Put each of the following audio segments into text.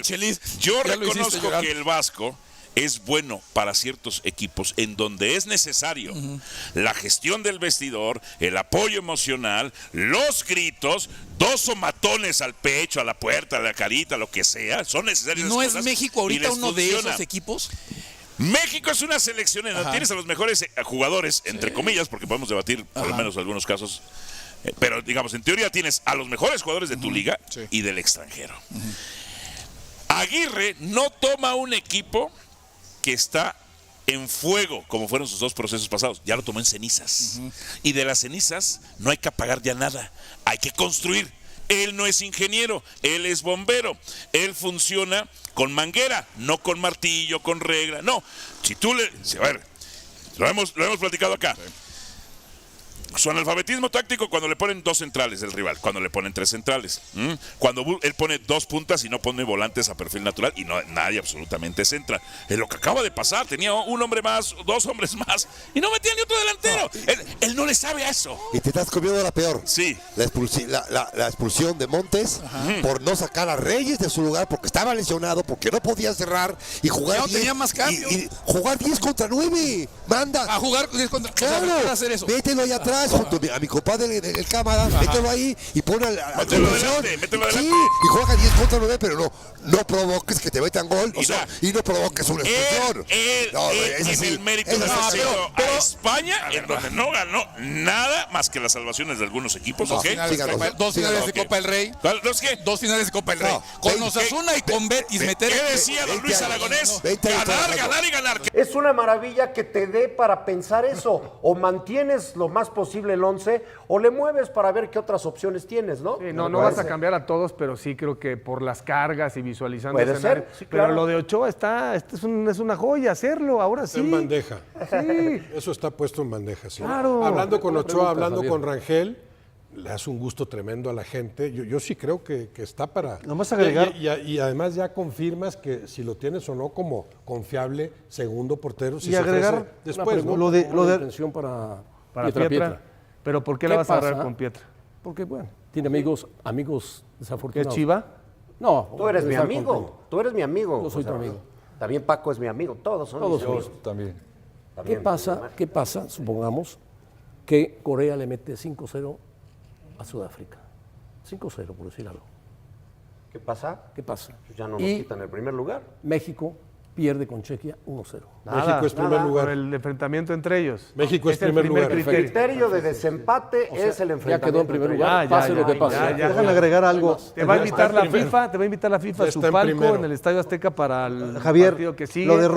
Chelis, Yo ya lo hiciste reconozco llorar. que el Vasco es bueno para ciertos equipos en donde es necesario la gestión del vestidor, el apoyo emocional, los gritos, 2 somatones al pecho, a la puerta, a la carita, lo que sea, son ¿Y necesarias. no es cosas, México y ahorita les uno de funciona. esos equipos? México es una selección en donde Ajá. tienes a los mejores jugadores, entre comillas, porque podemos debatir por lo menos algunos casos, pero digamos, en teoría tienes a los mejores jugadores de tu liga y del extranjero. Aguirre no toma un equipo que está en fuego, como fueron sus 2 procesos pasados, ya lo tomó en cenizas. Y de las cenizas no hay que apagar ya nada, hay que construir. Él no es ingeniero, él es bombero. Él funciona con manguera, no con martillo, con regla. No, si tú le... A ver, lo hemos platicado acá. Su analfabetismo táctico cuando le ponen 2 centrales del rival, cuando le ponen 3 centrales, cuando él pone 2 puntas y no pone volantes a perfil natural y no, nadie absolutamente centra. Es lo que acaba de pasar, tenía un hombre más, 2 hombres más y no metía ni otro delantero. Él no le sabe a eso. Y te estás comiendo la peor. Sí. La expulsión de Montes por no sacar a Reyes de su lugar porque estaba lesionado, porque no podía cerrar y jugar Ya no 10, tenía más cambio. y jugar 10 contra 9. Manda. A jugar 10 contra... Claro, o sea, ¿puede hacer eso? mételo ahí atrás junto a mi compadre el cámara, mételo ahí y pon a la Mételo solución. adelante, mételo Sí, adelante. y juega 10 contra 9, pero no provoques que te metan gol Y y no provoques una expulsión. Él ese tiene sí, el mérito ese de sí haber es sido feo. a España, en donde no ganó nada más que las salvaciones de algunos equipos, ¿ok? Finales de Copa- 2 finales de Ok. Copa del Rey. ¿Los qué? 2 finales de Copa del Rey. No, Con 20, Osasuna y con Betis meter... ¿Qué decía don 20 Luis años, Aragonés? 20 años Ganar, trabajando. ganar y ganar. Es una maravilla que te dé para pensar eso. O mantienes lo más posible el 11 o le mueves para ver qué otras opciones tienes, ¿no? Sí, no Me vas a parece. cambiar a todos, pero sí creo que por las cargas y visualizando Puede escenarios. ser, sí, claro. Pero lo de Ochoa es una joya hacerlo, ahora sí. En bandeja. Sí. Eso está puesto en bandeja, sí. Claro. Hablando con Buena Ochoa, pregunta, hablando Javier. con Rangel, le hace un gusto tremendo a la gente. Yo sí creo que está para... Nomás agregar- Y además ya confirmas que si lo tienes o no como confiable segundo portero, si Y se agregar ofrece después, ¿no? lo de- Una intención Para Pietra. Pietra. Pero ¿por qué la ¿Qué vas a agarrar pasa? con Pietra? Porque, bueno, tiene amigos ¿Qué desafortunados. es Chiva? No. Tú eres mi estar amigo. contento. Tú eres mi amigo. Yo soy tu amigo. También Paco es mi amigo. Todos son mis amigos. También. ¿Qué También. pasa? Supongamos que Corea le mete 5-0 a Sudáfrica. 5-0, por decir algo. ¿Qué pasa? ¿Qué pasa? Pues ya no nos Y quitan el primer lugar. México pierde con Chequia 1-0. México es primer Por lugar. el enfrentamiento entre ellos. México es el primer lugar. El criterio. criterio de desempate es el Ya enfrentamiento. quedó en primer entre lugar, ellos. pase lo que pase. ya. agregar algo. Te va a Ya invitar está la primero. FIFA, te va a invitar la FIFA Ya a su está en palco primero. en el Estadio Azteca para el Javier, partido que sigue. lo de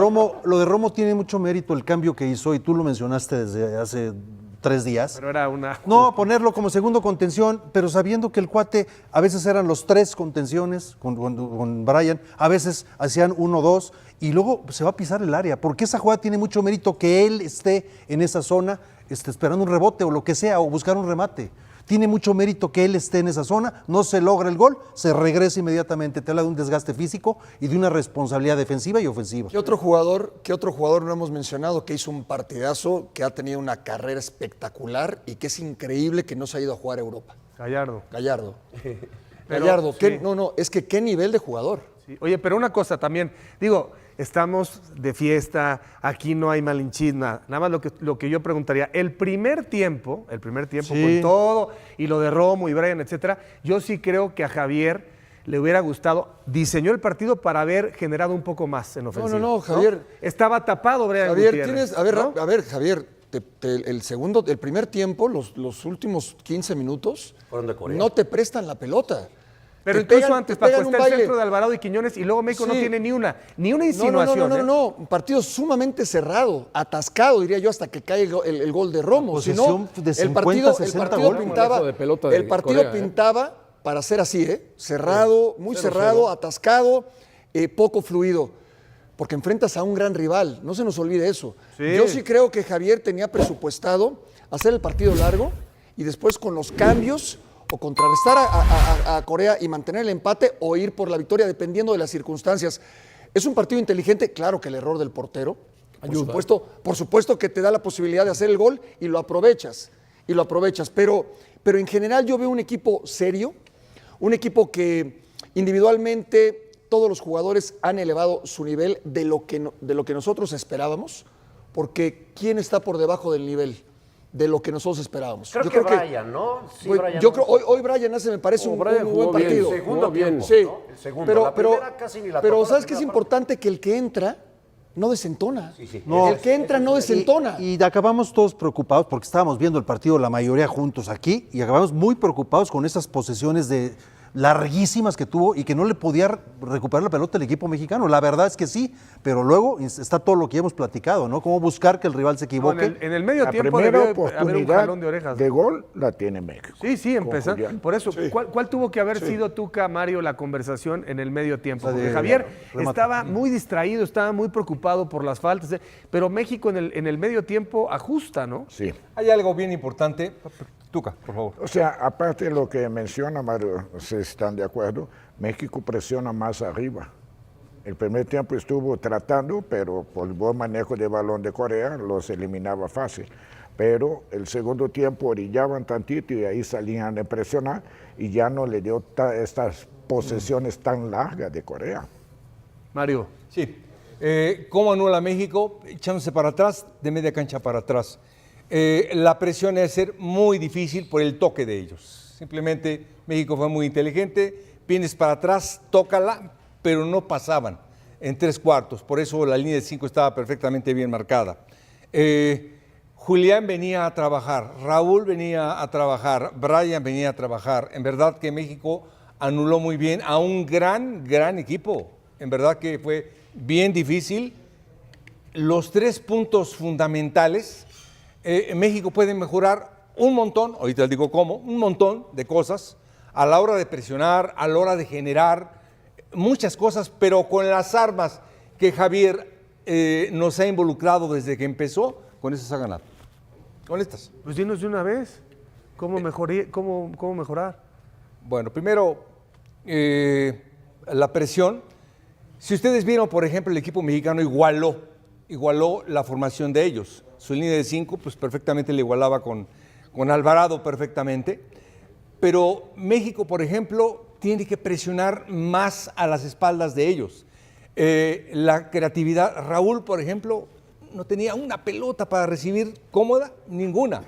Romo tiene mucho mérito el cambio que hizo y tú lo mencionaste desde hace 3 días. Pero era una... No, ponerlo como segundo contención, pero sabiendo que el cuate a veces eran los 3 contenciones con Brian, a veces hacían 1-2 y luego se va a pisar el área, porque esa jugada tiene mucho mérito que él esté en esa zona esperando un rebote o lo que sea, o buscar un remate. Tiene mucho mérito que él esté en esa zona, no se logra el gol, se regresa inmediatamente. Te habla de un desgaste físico y de una responsabilidad defensiva y ofensiva. ¿Qué otro jugador no hemos mencionado que hizo un partidazo, que ha tenido una carrera espectacular y que es increíble que no se ha ido a jugar a Europa? Gallardo. Gallardo. Pero, Gallardo, sí. es que qué nivel de jugador. Sí. Oye, pero una cosa también, digo, estamos de fiesta, aquí no hay malinchismo, nada más lo que yo preguntaría, el primer tiempo Sí. con todo, y lo de Romo y Brian, etcétera, yo sí creo que a Javier le hubiera gustado, diseñó el partido para haber generado un poco más en ofensiva. no, Javier. Estaba tapado Brian Javier, Gutiérrez, tienes, ¿no? a ver, Javier, el primer tiempo, los últimos 15 minutos, Fueron de Corea. no te prestan la pelota. Pero Te incluso pegan- antes, te Paco, pegan un está el baile. centro de Alvarado y Quiñones y luego México no Sí. tiene ni una insinuación. No, un partido sumamente cerrado, atascado, diría yo, hasta que cae el gol de Romo. Si no, Posesión de el 50, partido, 60 el partido goles. pintaba, Manejo de pelota de el partido Corea, pintaba para ser así, cerrado, muy cerrado, atascado, poco fluido. Porque enfrentas a un gran rival, no se nos olvide eso. Sí. Yo sí creo que Javier tenía presupuestado hacer el partido largo y después con los cambios o contrarrestar a Corea y mantener el empate o ir por la victoria dependiendo de las circunstancias. Es un partido inteligente, claro que el error del portero, por supuesto que te da la posibilidad de hacer el gol y lo aprovechas, pero en general yo veo un equipo serio, un equipo que individualmente todos los jugadores han elevado su nivel de lo que nosotros esperábamos, porque ¿quién está por debajo del nivel de lo que nosotros esperábamos? Creo que Brian, ¿no? Sí, Pues, Brian yo no. creo hoy Brian hace, me parece un Brian muy jugó buen bien, partido. El segundo tiempo, Sí, ¿no? El segundo. La primera casi ni la pero tocó, la ¿sabes qué es primera importante? Que el que entra no desentona. No. El que entra no desentona. Y acabamos todos preocupados porque estábamos viendo el partido la mayoría juntos aquí y acabamos muy preocupados con esas posesiones larguísimas que tuvo y que no le podía recuperar la pelota el equipo mexicano. La verdad es que sí, pero luego está todo lo que hemos platicado, ¿no? Cómo buscar que el rival se No, equivoque. en el medio La tiempo primera debió haber un oportunidad jalón de orejas. de gol la tiene México. Sí, con empezar. Julián. Por eso, ¿cuál tuvo que haber sido, Tuca, Mario, la conversación en el medio tiempo? La de- Porque Javier remate. estaba muy distraído, estaba muy preocupado por las faltas, pero México en el medio tiempo ajusta, ¿no? Sí. Hay algo bien importante. Tuca, por favor. O sea, aparte de lo que menciona Mario, si están de acuerdo, México presiona más arriba. El primer tiempo estuvo tratando, pero por el buen manejo de balón de Corea los eliminaba fácil. Pero el segundo tiempo orillaban tantito y ahí salían a presionar y ya no le dio estas posesiones tan largas de Corea. Mario. Sí. ¿Cómo anula México? Echándose para atrás, de media cancha para atrás. La presión es ser muy difícil por el toque de ellos. Simplemente México fue muy inteligente, vienes para atrás, tócala, pero no pasaban en 3/4. Por eso la línea de 5 estaba perfectamente bien marcada. Julián venía a trabajar, Raúl venía a trabajar, Brian venía a trabajar. En verdad que México anuló muy bien a un gran equipo. En verdad que fue bien difícil. Los 3 puntos fundamentales, México puede mejorar un montón, ahorita les digo cómo, un montón de cosas a la hora de presionar, a la hora de generar muchas cosas, pero con las armas que Javier nos ha involucrado desde que empezó, con esas ha ganado. Con estas. Pues dinos de una vez, ¿cómo mejorar? Bueno, primero, la presión. Si ustedes vieron, por ejemplo, el equipo mexicano igualó la formación de ellos. Su línea de 5, pues perfectamente le igualaba con Alvarado perfectamente. Pero México, por ejemplo, tiene que presionar más a las espaldas de ellos. La creatividad, Raúl, por ejemplo, no tenía una pelota para recibir cómoda, ninguna.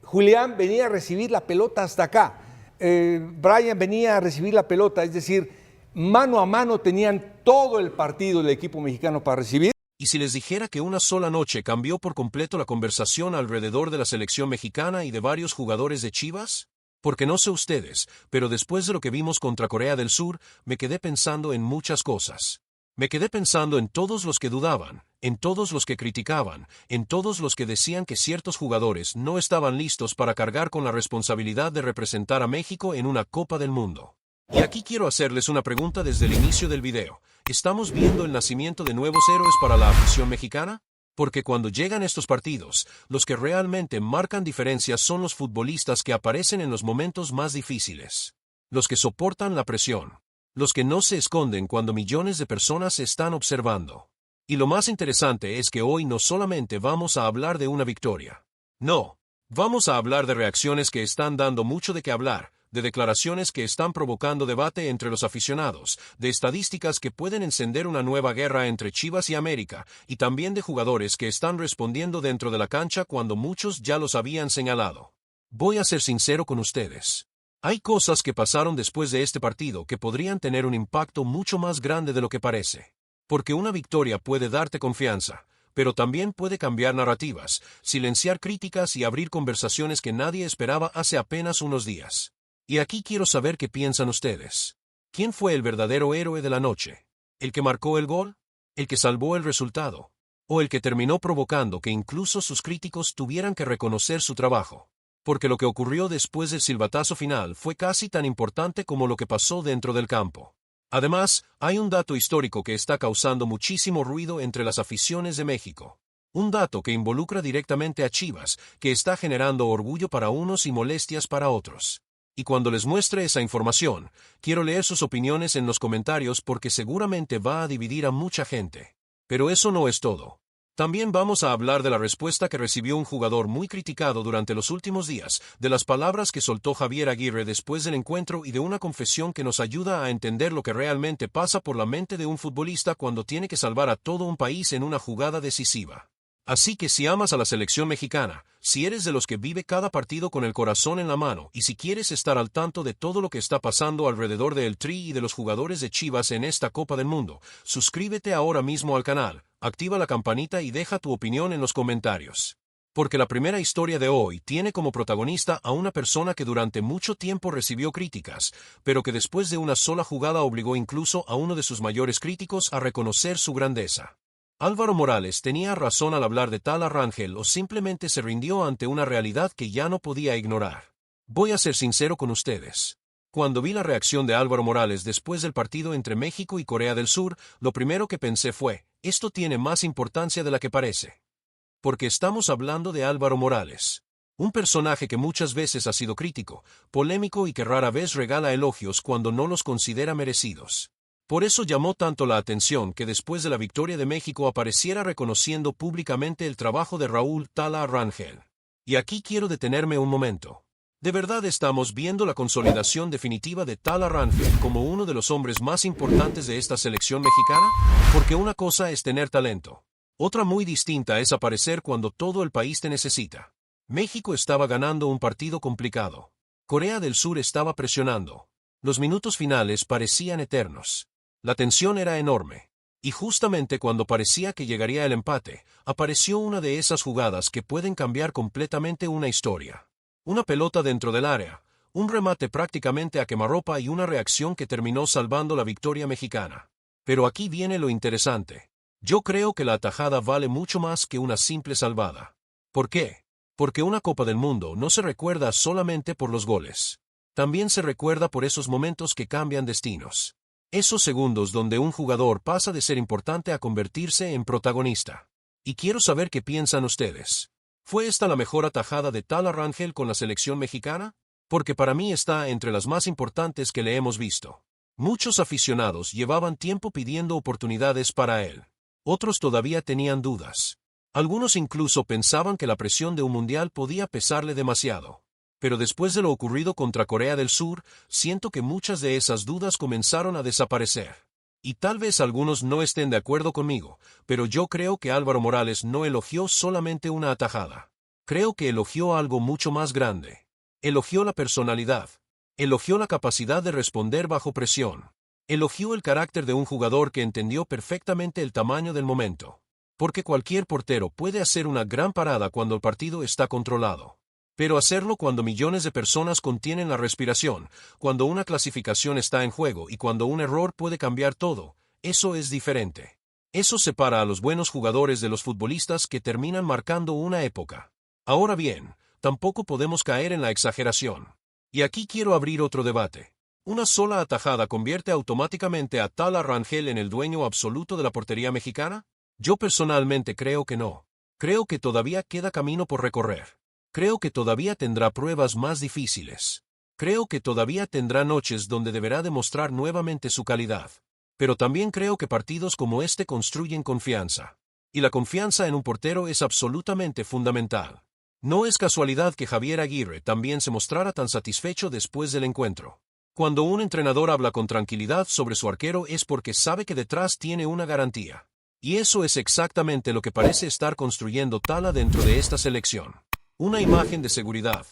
Julián venía a recibir la pelota hasta acá. Brian venía a recibir la pelota, es decir, mano a mano tenían todo el partido del equipo mexicano para recibir. ¿Y si les dijera que una sola noche cambió por completo la conversación alrededor de la selección mexicana y de varios jugadores de Chivas? Porque no sé ustedes, pero después de lo que vimos contra Corea del Sur, me quedé pensando en muchas cosas. Me quedé pensando en todos los que dudaban, en todos los que criticaban, en todos los que decían que ciertos jugadores no estaban listos para cargar con la responsabilidad de representar a México en una Copa del Mundo. Y aquí quiero hacerles una pregunta desde el inicio del video. ¿Estamos viendo el nacimiento de nuevos héroes para la afición mexicana? Porque cuando llegan estos partidos, los que realmente marcan diferencias son los futbolistas que aparecen en los momentos más difíciles. Los que soportan la presión. Los que no se esconden cuando millones de personas están observando. Y lo más interesante es que hoy no solamente vamos a hablar de una victoria. No, vamos a hablar de reacciones que están dando mucho de qué hablar, de declaraciones que están provocando debate entre los aficionados, de estadísticas que pueden encender una nueva guerra entre Chivas y América, y también de jugadores que están respondiendo dentro de la cancha cuando muchos ya los habían señalado. Voy a ser sincero con ustedes. Hay cosas que pasaron después de este partido que podrían tener un impacto mucho más grande de lo que parece. Porque una victoria puede darte confianza, pero también puede cambiar narrativas, silenciar críticas y abrir conversaciones que nadie esperaba hace apenas unos días. Y aquí quiero saber qué piensan ustedes. ¿Quién fue el verdadero héroe de la noche? ¿El que marcó el gol? ¿El que salvó el resultado? ¿O el que terminó provocando que incluso sus críticos tuvieran que reconocer su trabajo? Porque lo que ocurrió después del silbatazo final fue casi tan importante como lo que pasó dentro del campo. Además, hay un dato histórico que está causando muchísimo ruido entre las aficiones de México. Un dato que involucra directamente a Chivas, que está generando orgullo para unos y molestias para otros. Y cuando les muestre esa información, quiero leer sus opiniones en los comentarios porque seguramente va a dividir a mucha gente. Pero eso no es todo. También vamos a hablar de la respuesta que recibió un jugador muy criticado durante los últimos días, de las palabras que soltó Javier Aguirre después del encuentro y de una confesión que nos ayuda a entender lo que realmente pasa por la mente de un futbolista cuando tiene que salvar a todo un país en una jugada decisiva. Así que si amas a la selección mexicana, si eres de los que vive cada partido con el corazón en la mano y si quieres estar al tanto de todo lo que está pasando alrededor del Tri y de los jugadores de Chivas en esta Copa del Mundo, suscríbete ahora mismo al canal, activa la campanita y deja tu opinión en los comentarios. Porque la primera historia de hoy tiene como protagonista a una persona que durante mucho tiempo recibió críticas, pero que después de una sola jugada obligó incluso a uno de sus mayores críticos a reconocer su grandeza. Álvaro Morales tenía razón al hablar de Tala Rangel o simplemente se rindió ante una realidad que ya no podía ignorar. Voy a ser sincero con ustedes. Cuando vi la reacción de Álvaro Morales después del partido entre México y Corea del Sur, lo primero que pensé fue, esto tiene más importancia de la que parece. Porque estamos hablando de Álvaro Morales. Un personaje que muchas veces ha sido crítico, polémico y que rara vez regala elogios cuando no los considera merecidos. Por eso llamó tanto la atención que después de la victoria de México apareciera reconociendo públicamente el trabajo de Raúl Tala Rangel. Y aquí quiero detenerme un momento. ¿De verdad estamos viendo la consolidación definitiva de Tala Rangel como uno de los hombres más importantes de esta selección mexicana? Porque una cosa es tener talento. Otra muy distinta es aparecer cuando todo el país te necesita. México estaba ganando un partido complicado. Corea del Sur estaba presionando. Los minutos finales parecían eternos. La tensión era enorme. Y justamente cuando parecía que llegaría el empate, apareció una de esas jugadas que pueden cambiar completamente una historia. Una pelota dentro del área, un remate prácticamente a quemarropa y una reacción que terminó salvando la victoria mexicana. Pero aquí viene lo interesante. Yo creo que la atajada vale mucho más que una simple salvada. ¿Por qué? Porque una Copa del Mundo no se recuerda solamente por los goles. También se recuerda por esos momentos que cambian destinos. Esos segundos donde un jugador pasa de ser importante a convertirse en protagonista. Y quiero saber qué piensan ustedes. ¿Fue esta la mejor atajada de Tala Rangel con la selección mexicana? Porque para mí está entre las más importantes que le hemos visto. Muchos aficionados llevaban tiempo pidiendo oportunidades para él. Otros todavía tenían dudas. Algunos incluso pensaban que la presión de un mundial podía pesarle demasiado. Pero después de lo ocurrido contra Corea del Sur, siento que muchas de esas dudas comenzaron a desaparecer. Y tal vez algunos no estén de acuerdo conmigo, pero yo creo que Álvaro Morales no elogió solamente una atajada. Creo que elogió algo mucho más grande. Elogió la personalidad. Elogió la capacidad de responder bajo presión. Elogió el carácter de un jugador que entendió perfectamente el tamaño del momento. Porque cualquier portero puede hacer una gran parada cuando el partido está controlado. Pero hacerlo cuando millones de personas contienen la respiración, cuando una clasificación está en juego y cuando un error puede cambiar todo, eso es diferente. Eso separa a los buenos jugadores de los futbolistas que terminan marcando una época. Ahora bien, tampoco podemos caer en la exageración. Y aquí quiero abrir otro debate. ¿Una sola atajada convierte automáticamente a Tala Rangel en el dueño absoluto de la portería mexicana? Yo personalmente creo que no. Creo que todavía queda camino por recorrer. Creo que todavía tendrá pruebas más difíciles. Creo que todavía tendrá noches donde deberá demostrar nuevamente su calidad. Pero también creo que partidos como este construyen confianza. Y la confianza en un portero es absolutamente fundamental. No es casualidad que Javier Aguirre también se mostrara tan satisfecho después del encuentro. Cuando un entrenador habla con tranquilidad sobre su arquero es porque sabe que detrás tiene una garantía. Y eso es exactamente lo que parece estar construyendo Tala dentro de esta selección. Una imagen de seguridad,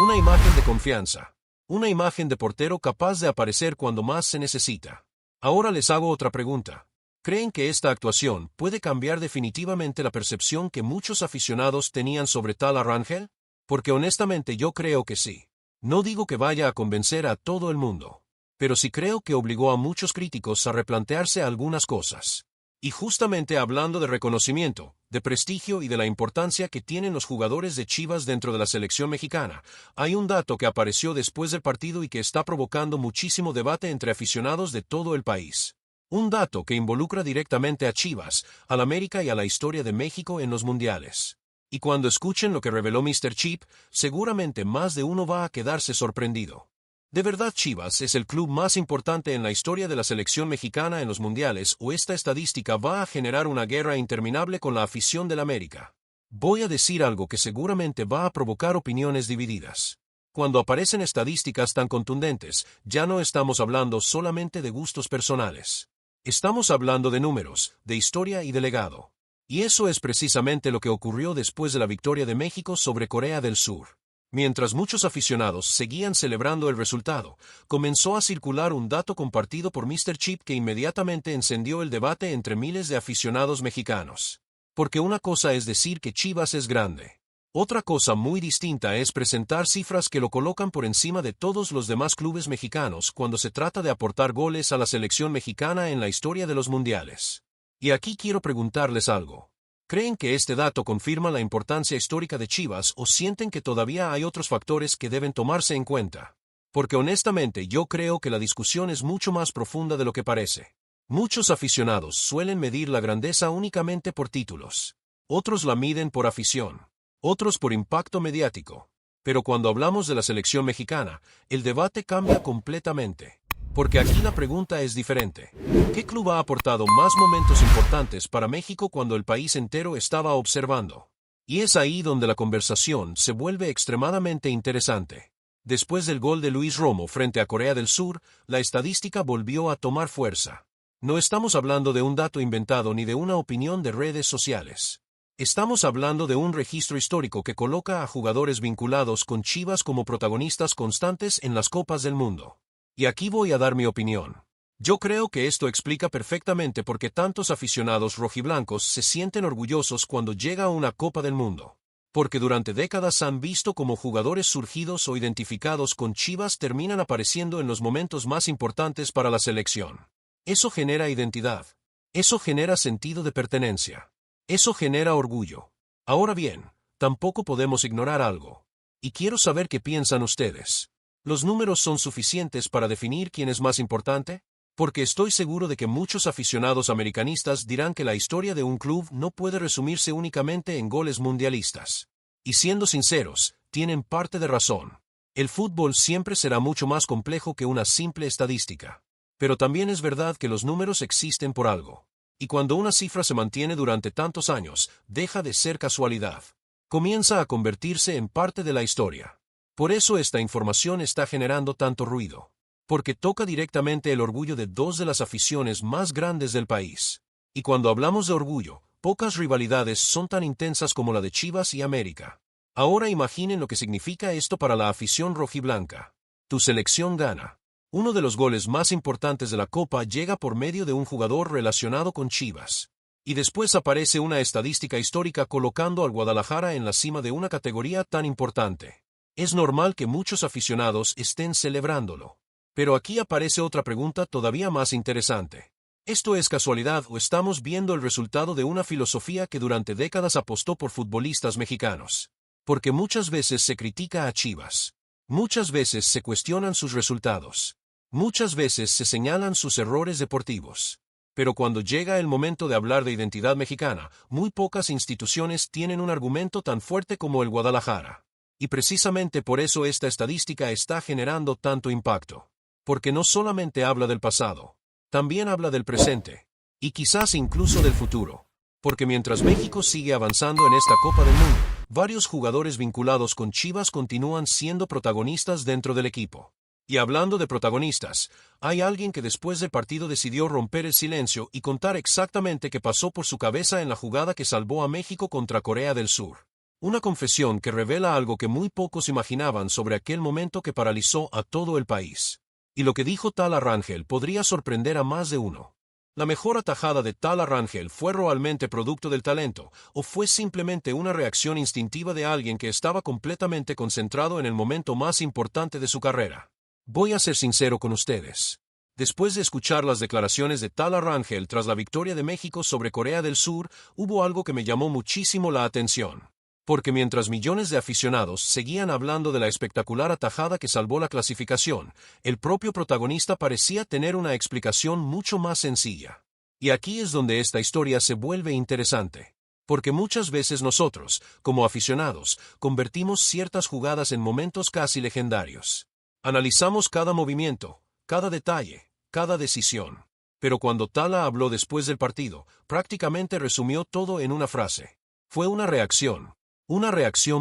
una imagen de confianza, una imagen de portero capaz de aparecer cuando más se necesita. Ahora les hago otra pregunta. ¿Creen que esta actuación puede cambiar definitivamente la percepción que muchos aficionados tenían sobre Tala Rangel? Porque honestamente yo creo que sí. No digo que vaya a convencer a todo el mundo, pero sí creo que obligó a muchos críticos a replantearse algunas cosas. Y justamente hablando de reconocimiento, de prestigio y de la importancia que tienen los jugadores de Chivas dentro de la selección mexicana, hay un dato que apareció después del partido y que está provocando muchísimo debate entre aficionados de todo el país. Un dato que involucra directamente a Chivas, al América y a la historia de México en los mundiales. Y cuando escuchen lo que reveló Mr. Chip, seguramente más de uno va a quedarse sorprendido. ¿De verdad Chivas es el club más importante en la historia de la selección mexicana en los mundiales o esta estadística va a generar una guerra interminable con la afición del América? Voy a decir algo que seguramente va a provocar opiniones divididas. Cuando aparecen estadísticas tan contundentes, ya no estamos hablando solamente de gustos personales. Estamos hablando de números, de historia y de legado. Y eso es precisamente lo que ocurrió después de la victoria de México sobre Corea del Sur. Mientras muchos aficionados seguían celebrando el resultado, comenzó a circular un dato compartido por Mr. Chip que inmediatamente encendió el debate entre miles de aficionados mexicanos. Porque una cosa es decir que Chivas es grande. Otra cosa muy distinta es presentar cifras que lo colocan por encima de todos los demás clubes mexicanos cuando se trata de aportar goles a la selección mexicana en la historia de los mundiales. Y aquí quiero preguntarles algo. ¿Creen que este dato confirma la importancia histórica de Chivas o sienten que todavía hay otros factores que deben tomarse en cuenta? Porque honestamente yo creo que la discusión es mucho más profunda de lo que parece. Muchos aficionados suelen medir la grandeza únicamente por títulos. Otros la miden por afición. Otros por impacto mediático. Pero cuando hablamos de la selección mexicana, el debate cambia completamente. Porque aquí la pregunta es diferente. ¿Qué club ha aportado más momentos importantes para México cuando el país entero estaba observando? Y es ahí donde la conversación se vuelve extremadamente interesante. Después del gol de Luis Romo frente a Corea del Sur, la estadística volvió a tomar fuerza. No estamos hablando de un dato inventado ni de una opinión de redes sociales. Estamos hablando de un registro histórico que coloca a jugadores vinculados con Chivas como protagonistas constantes en las Copas del Mundo. Y aquí voy a dar mi opinión. Yo creo que esto explica perfectamente por qué tantos aficionados rojiblancos se sienten orgullosos cuando llega una Copa del Mundo. Porque durante décadas han visto cómo jugadores surgidos o identificados con Chivas terminan apareciendo en los momentos más importantes para la selección. Eso genera identidad. Eso genera sentido de pertenencia. Eso genera orgullo. Ahora bien, tampoco podemos ignorar algo. Y quiero saber qué piensan ustedes. ¿Los números son suficientes para definir quién es más importante? Porque estoy seguro de que muchos aficionados americanistas dirán que la historia de un club no puede resumirse únicamente en goles mundialistas. Y siendo sinceros, tienen parte de razón. El fútbol siempre será mucho más complejo que una simple estadística. Pero también es verdad que los números existen por algo. Y cuando una cifra se mantiene durante tantos años, deja de ser casualidad. Comienza a convertirse en parte de la historia. Por eso esta información está generando tanto ruido. Porque toca directamente el orgullo de dos de las aficiones más grandes del país. Y cuando hablamos de orgullo, pocas rivalidades son tan intensas como la de Chivas y América. Ahora imaginen lo que significa esto para la afición rojiblanca. Tu selección gana. Uno de los goles más importantes de la Copa llega por medio de un jugador relacionado con Chivas. Y después aparece una estadística histórica colocando al Guadalajara en la cima de una categoría tan importante. Es normal que muchos aficionados estén celebrándolo. Pero aquí aparece otra pregunta todavía más interesante. ¿Esto es casualidad o estamos viendo el resultado de una filosofía que durante décadas apostó por futbolistas mexicanos? Porque muchas veces se critica a Chivas. Muchas veces se cuestionan sus resultados. Muchas veces se señalan sus errores deportivos. Pero cuando llega el momento de hablar de identidad mexicana, muy pocas instituciones tienen un argumento tan fuerte como el Guadalajara. Y precisamente por eso esta estadística está generando tanto impacto. Porque no solamente habla del pasado, también habla del presente. Y quizás incluso del futuro. Porque mientras México sigue avanzando en esta Copa del Mundo, varios jugadores vinculados con Chivas continúan siendo protagonistas dentro del equipo. Y hablando de protagonistas, hay alguien que después del partido decidió romper el silencio y contar exactamente qué pasó por su cabeza en la jugada que salvó a México contra Corea del Sur. Una confesión que revela algo que muy pocos imaginaban sobre aquel momento que paralizó a todo el país. Y lo que dijo Tala Rangel podría sorprender a más de uno. ¿La mejor atajada de Tala Rangel fue realmente producto del talento, o fue simplemente una reacción instintiva de alguien que estaba completamente concentrado en el momento más importante de su carrera? Voy a ser sincero con ustedes. Después de escuchar las declaraciones de Tala Rangel tras la victoria de México sobre Corea del Sur, hubo algo que me llamó muchísimo la atención. Porque mientras millones de aficionados seguían hablando de la espectacular atajada que salvó la clasificación, el propio protagonista parecía tener una explicación mucho más sencilla. Y aquí es donde esta historia se vuelve interesante. Porque muchas veces nosotros, como aficionados, convertimos ciertas jugadas en momentos casi legendarios. Analizamos cada movimiento, cada detalle, cada decisión. Pero cuando Tala habló después del partido, prácticamente resumió todo en una frase. Fue una reacción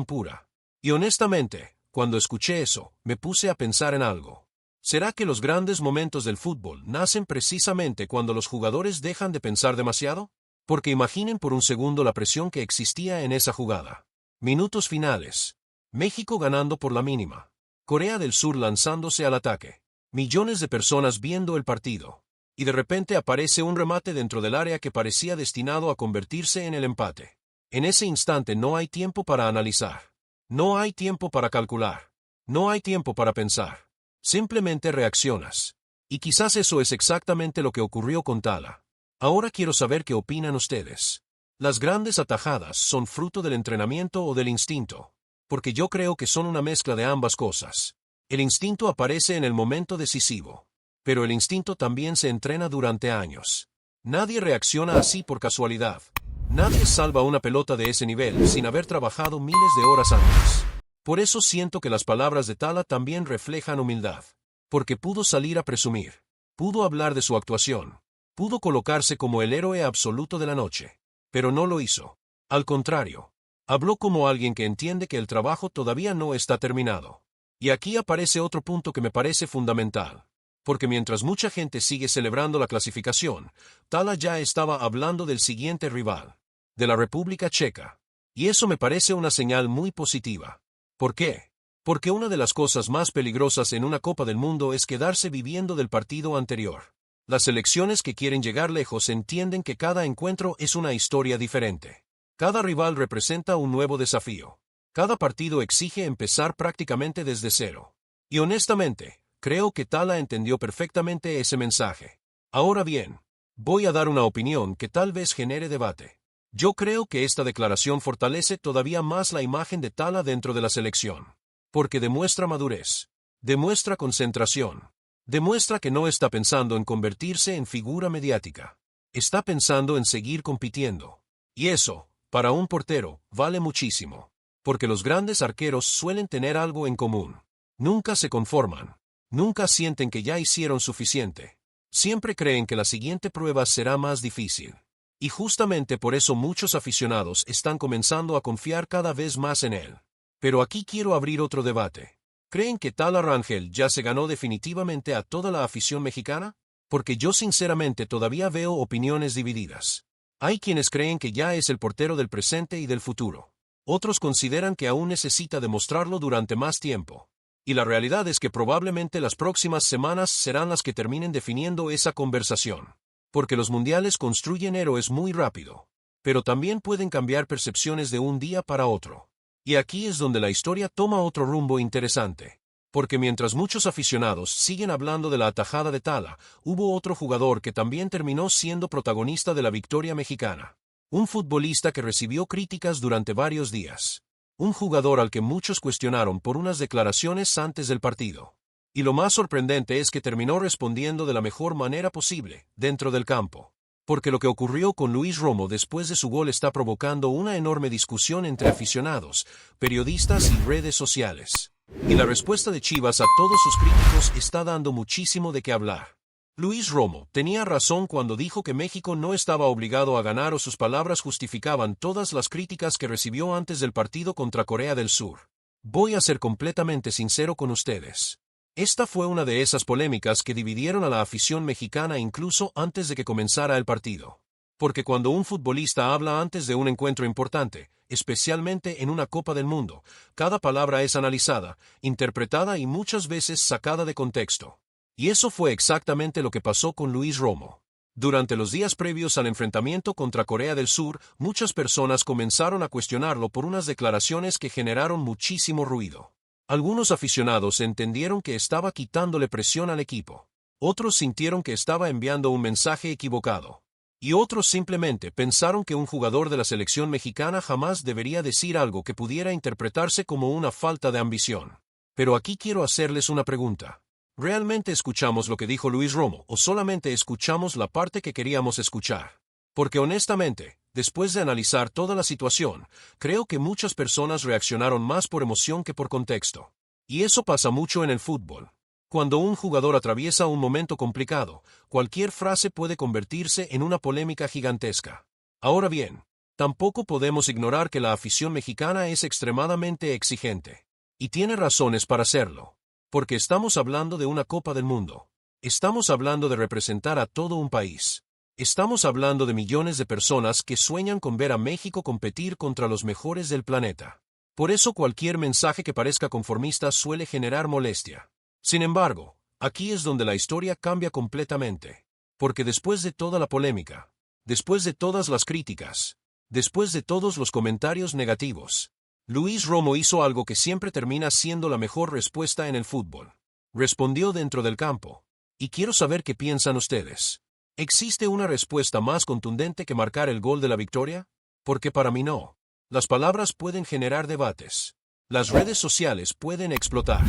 pura. Y honestamente, cuando escuché eso, me puse a pensar en algo. ¿Será que los grandes momentos del fútbol nacen precisamente cuando los jugadores dejan de pensar demasiado? Porque imaginen por un segundo la presión que existía en esa jugada. Minutos finales. México ganando por la mínima. Corea del Sur lanzándose al ataque. Millones de personas viendo el partido. Y de repente aparece un remate dentro del área que parecía destinado a convertirse en el empate. En ese instante no hay tiempo para analizar. No hay tiempo para calcular. No hay tiempo para pensar. Simplemente reaccionas. Y quizás eso es exactamente lo que ocurrió con Tala. Ahora quiero saber qué opinan ustedes. ¿Las grandes atajadas son fruto del entrenamiento o del instinto? Porque yo creo que son una mezcla de ambas cosas. El instinto aparece en el momento decisivo. Pero el instinto también se entrena durante años. Nadie reacciona así por casualidad. Nadie salva una pelota de ese nivel sin haber trabajado miles de horas antes. Por eso siento que las palabras de Tala también reflejan humildad. Porque pudo salir a presumir. Pudo hablar de su actuación. Pudo colocarse como el héroe absoluto de la noche. Pero no lo hizo. Al contrario. Habló como alguien que entiende que el trabajo todavía no está terminado. Y aquí aparece otro punto que me parece fundamental. Porque mientras mucha gente sigue celebrando la clasificación, Tala ya estaba hablando del siguiente rival, de la República Checa. Y eso me parece una señal muy positiva. ¿Por qué? Porque una de las cosas más peligrosas en una Copa del Mundo es quedarse viviendo del partido anterior. Las selecciones que quieren llegar lejos entienden que cada encuentro es una historia diferente. Cada rival representa un nuevo desafío. Cada partido exige empezar prácticamente desde cero. Y honestamente, creo que Tala entendió perfectamente ese mensaje. Ahora bien, voy a dar una opinión que tal vez genere debate. Yo creo que esta declaración fortalece todavía más la imagen de Tala dentro de la selección. Porque demuestra madurez, demuestra concentración, demuestra que no está pensando en convertirse en figura mediática. Está pensando en seguir compitiendo. Y eso, para un portero, vale muchísimo. Porque los grandes arqueros suelen tener algo en común. Nunca se conforman. Nunca sienten que ya hicieron suficiente. Siempre creen que la siguiente prueba será más difícil. Y justamente por eso muchos aficionados están comenzando a confiar cada vez más en él. Pero aquí quiero abrir otro debate. ¿Creen que Tala Rangel ya se ganó definitivamente a toda la afición mexicana? Porque yo sinceramente todavía veo opiniones divididas. Hay quienes creen que ya es el portero del presente y del futuro. Otros consideran que aún necesita demostrarlo durante más tiempo. Y la realidad es que probablemente las próximas semanas serán las que terminen definiendo esa conversación. Porque los mundiales construyen héroes muy rápido. Pero también pueden cambiar percepciones de un día para otro. Y aquí es donde la historia toma otro rumbo interesante. Porque mientras muchos aficionados siguen hablando de la atajada de Tala, hubo otro jugador que también terminó siendo protagonista de la victoria mexicana. Un futbolista que recibió críticas durante varios días. Un jugador al que muchos cuestionaron por unas declaraciones antes del partido. Y lo más sorprendente es que terminó respondiendo de la mejor manera posible, dentro del campo. Porque lo que ocurrió con Luis Romo después de su gol está provocando una enorme discusión entre aficionados, periodistas y redes sociales. Y la respuesta de Chivas a todos sus críticos está dando muchísimo de qué hablar. Luis Romo tenía razón cuando dijo que México no estaba obligado a ganar o sus palabras justificaban todas las críticas que recibió antes del partido contra Corea del Sur. Voy a ser completamente sincero con ustedes. Esta fue una de esas polémicas que dividieron a la afición mexicana incluso antes de que comenzara el partido. Porque cuando un futbolista habla antes de un encuentro importante, especialmente en una Copa del Mundo, cada palabra es analizada, interpretada y muchas veces sacada de contexto. Y eso fue exactamente lo que pasó con Luis Romo. Durante los días previos al enfrentamiento contra Corea del Sur, muchas personas comenzaron a cuestionarlo por unas declaraciones que generaron muchísimo ruido. Algunos aficionados entendieron que estaba quitándole presión al equipo. Otros sintieron que estaba enviando un mensaje equivocado. Y otros simplemente pensaron que un jugador de la selección mexicana jamás debería decir algo que pudiera interpretarse como una falta de ambición. Pero aquí quiero hacerles una pregunta. ¿Realmente escuchamos lo que dijo Luis Romo o solamente escuchamos la parte que queríamos escuchar? Porque honestamente, después de analizar toda la situación, creo que muchas personas reaccionaron más por emoción que por contexto. Y eso pasa mucho en el fútbol. Cuando un jugador atraviesa un momento complicado, cualquier frase puede convertirse en una polémica gigantesca. Ahora bien, tampoco podemos ignorar que la afición mexicana es extremadamente exigente. Y tiene razones para hacerlo. Porque estamos hablando de una Copa del Mundo. Estamos hablando de representar a todo un país. Estamos hablando de millones de personas que sueñan con ver a México competir contra los mejores del planeta. Por eso cualquier mensaje que parezca conformista suele generar molestia. Sin embargo, aquí es donde la historia cambia completamente. Porque después de toda la polémica, después de todas las críticas, después de todos los comentarios negativos, Luis Romo hizo algo que siempre termina siendo la mejor respuesta en el fútbol. Respondió dentro del campo. Y quiero saber qué piensan ustedes. ¿Existe una respuesta más contundente que marcar el gol de la victoria? Porque para mí no. Las palabras pueden generar debates. Las redes sociales pueden explotar.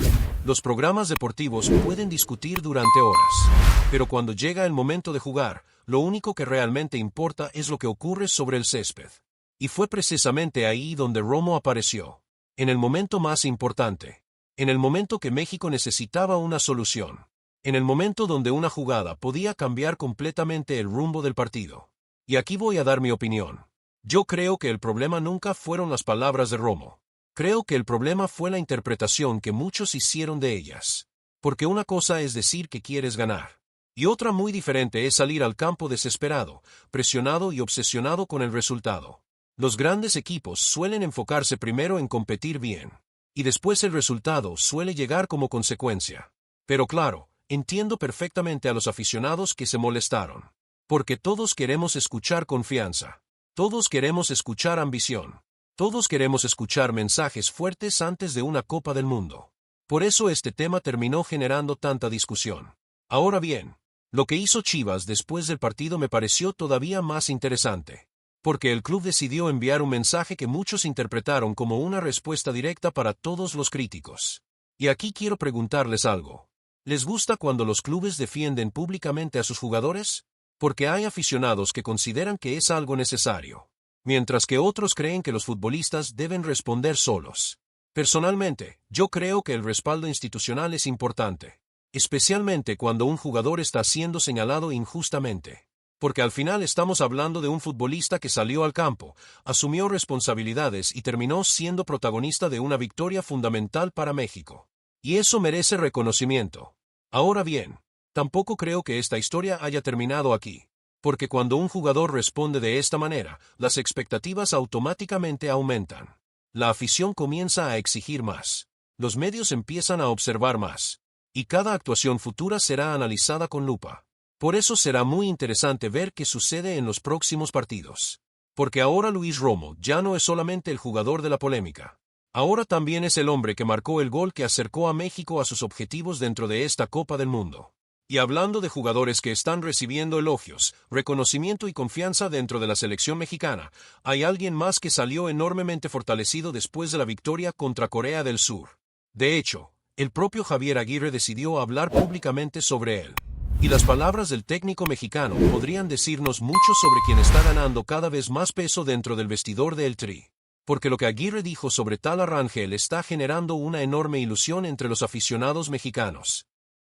Los programas deportivos pueden discutir durante horas. Pero cuando llega el momento de jugar, lo único que realmente importa es lo que ocurre sobre el césped. Y fue precisamente ahí donde Romo apareció. En el momento más importante. En el momento que México necesitaba una solución. En el momento donde una jugada podía cambiar completamente el rumbo del partido. Y aquí voy a dar mi opinión. Yo creo que el problema nunca fueron las palabras de Romo. Creo que el problema fue la interpretación que muchos hicieron de ellas. Porque una cosa es decir que quieres ganar. Y otra muy diferente es salir al campo desesperado, presionado y obsesionado con el resultado. Los grandes equipos suelen enfocarse primero en competir bien. Y después el resultado suele llegar como consecuencia. Pero claro, entiendo perfectamente a los aficionados que se molestaron. Porque todos queremos escuchar confianza. Todos queremos escuchar ambición. Todos queremos escuchar mensajes fuertes antes de una Copa del Mundo. Por eso este tema terminó generando tanta discusión. Ahora bien, lo que hizo Chivas después del partido me pareció todavía más interesante. Porque el club decidió enviar un mensaje que muchos interpretaron como una respuesta directa para todos los críticos. Y aquí quiero preguntarles algo. ¿Les gusta cuando los clubes defienden públicamente a sus jugadores? Porque hay aficionados que consideran que es algo necesario, mientras que otros creen que los futbolistas deben responder solos. Personalmente, yo creo que el respaldo institucional es importante, especialmente cuando un jugador está siendo señalado injustamente. Porque al final estamos hablando de un futbolista que salió al campo, asumió responsabilidades y terminó siendo protagonista de una victoria fundamental para México. Y eso merece reconocimiento. Ahora bien, tampoco creo que esta historia haya terminado aquí. Porque cuando un jugador responde de esta manera, las expectativas automáticamente aumentan. La afición comienza a exigir más. Los medios empiezan a observar más. Y cada actuación futura será analizada con lupa. Por eso será muy interesante ver qué sucede en los próximos partidos. Porque ahora Luis Romo ya no es solamente el jugador de la polémica. Ahora también es el hombre que marcó el gol que acercó a México a sus objetivos dentro de esta Copa del Mundo. Y hablando de jugadores que están recibiendo elogios, reconocimiento y confianza dentro de la selección mexicana, hay alguien más que salió enormemente fortalecido después de la victoria contra Corea del Sur. De hecho, el propio Javier Aguirre decidió hablar públicamente sobre él. Y las palabras del técnico mexicano podrían decirnos mucho sobre quien está ganando cada vez más peso dentro del vestidor del Tri. Porque lo que Aguirre dijo sobre Tala Rangel está generando una enorme ilusión entre los aficionados mexicanos.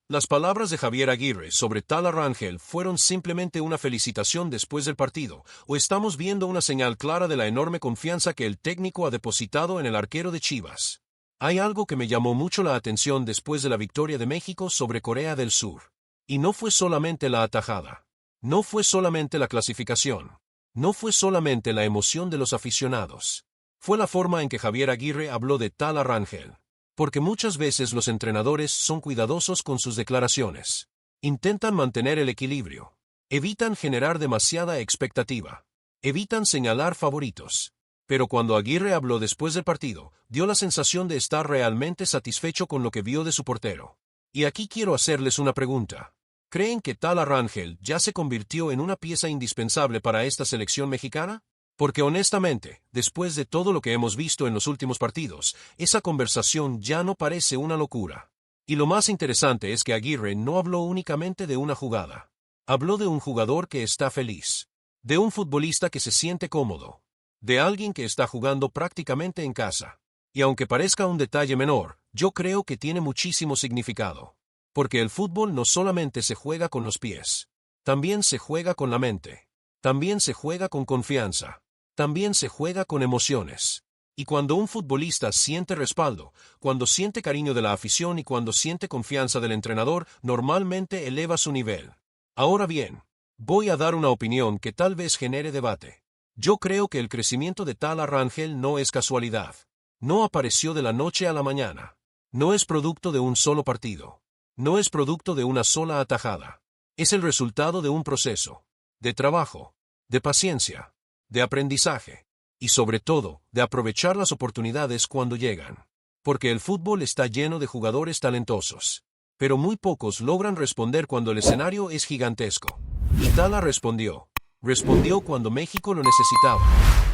Las palabras de Javier Aguirre sobre Tala Rangel fueron simplemente una felicitación después del partido, o estamos viendo una señal clara de la enorme confianza que el técnico ha depositado en el arquero de Chivas. Hay algo que me llamó mucho la atención después de la victoria de México sobre Corea del Sur. Y no fue solamente la atajada. No fue solamente la clasificación. No fue solamente la emoción de los aficionados. Fue la forma en que Javier Aguirre habló de Tala Rangel. Porque muchas veces los entrenadores son cuidadosos con sus declaraciones. Intentan mantener el equilibrio. Evitan generar demasiada expectativa. Evitan señalar favoritos. Pero cuando Aguirre habló después del partido, dio la sensación de estar realmente satisfecho con lo que vio de su portero. Y aquí quiero hacerles una pregunta. ¿Creen que Tala Rangel ya se convirtió en una pieza indispensable para esta selección mexicana? Porque honestamente, después de todo lo que hemos visto en los últimos partidos, esa conversación ya no parece una locura. Y lo más interesante es que Aguirre no habló únicamente de una jugada. Habló de un jugador que está feliz. De un futbolista que se siente cómodo. De alguien que está jugando prácticamente en casa. Y aunque parezca un detalle menor, yo creo que tiene muchísimo significado. Porque el fútbol no solamente se juega con los pies, también se juega con la mente, también se juega con confianza, también se juega con emociones. Y cuando un futbolista siente respaldo, cuando siente cariño de la afición y cuando siente confianza del entrenador, normalmente eleva su nivel. Ahora bien, voy a dar una opinión que tal vez genere debate. Yo creo que el crecimiento de Tala Rangel no es casualidad. No apareció de la noche a la mañana. No es producto de un solo partido. No es producto de una sola atajada. Es el resultado de un proceso, de trabajo, de paciencia, de aprendizaje, y sobre todo, de aprovechar las oportunidades cuando llegan. Porque el fútbol está lleno de jugadores talentosos. Pero muy pocos logran responder cuando el escenario es gigantesco. Y Tala respondió. Respondió cuando México lo necesitaba.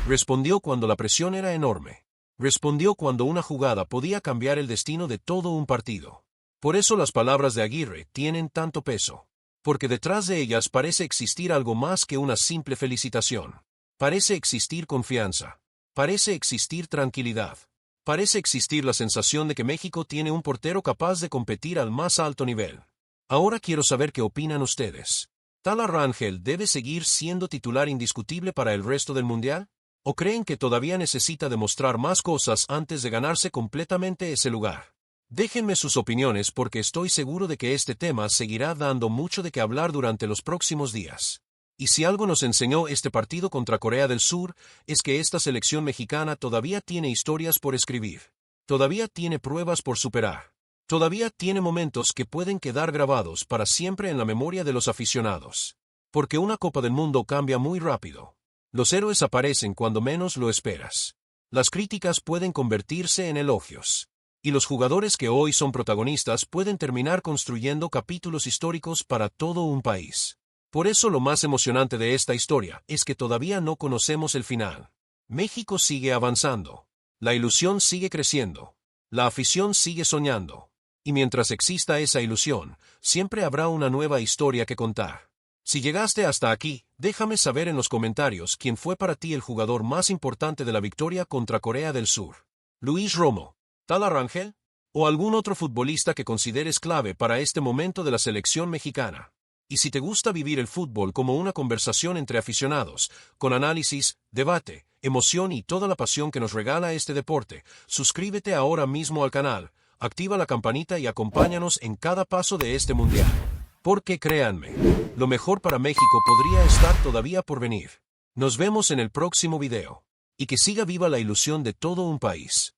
Respondió cuando la presión era enorme. Respondió cuando una jugada podía cambiar el destino de todo un partido. Por eso las palabras de Aguirre tienen tanto peso. Porque detrás de ellas parece existir algo más que una simple felicitación. Parece existir confianza. Parece existir tranquilidad. Parece existir la sensación de que México tiene un portero capaz de competir al más alto nivel. Ahora quiero saber qué opinan ustedes. ¿Tala Rangel debe seguir siendo titular indiscutible para el resto del Mundial? ¿O creen que todavía necesita demostrar más cosas antes de ganarse completamente ese lugar? Déjenme sus opiniones porque estoy seguro de que este tema seguirá dando mucho de qué hablar durante los próximos días. Y si algo nos enseñó este partido contra Corea del Sur, es que esta selección mexicana todavía tiene historias por escribir. Todavía tiene pruebas por superar. Todavía tiene momentos que pueden quedar grabados para siempre en la memoria de los aficionados. Porque una Copa del Mundo cambia muy rápido. Los héroes aparecen cuando menos lo esperas. Las críticas pueden convertirse en elogios. Y los jugadores que hoy son protagonistas pueden terminar construyendo capítulos históricos para todo un país. Por eso lo más emocionante de esta historia es que todavía no conocemos el final. México sigue avanzando. La ilusión sigue creciendo. La afición sigue soñando. Y mientras exista esa ilusión, siempre habrá una nueva historia que contar. Si llegaste hasta aquí, déjame saber en los comentarios quién fue para ti el jugador más importante de la victoria contra Corea del Sur. Luis Romo, Tala Rangel, o algún otro futbolista que consideres clave para este momento de la selección mexicana. Y si te gusta vivir el fútbol como una conversación entre aficionados, con análisis, debate, emoción y toda la pasión que nos regala este deporte, suscríbete ahora mismo al canal, activa la campanita y acompáñanos en cada paso de este mundial. Porque créanme, lo mejor para México podría estar todavía por venir. Nos vemos en el próximo video. Y que siga viva la ilusión de todo un país.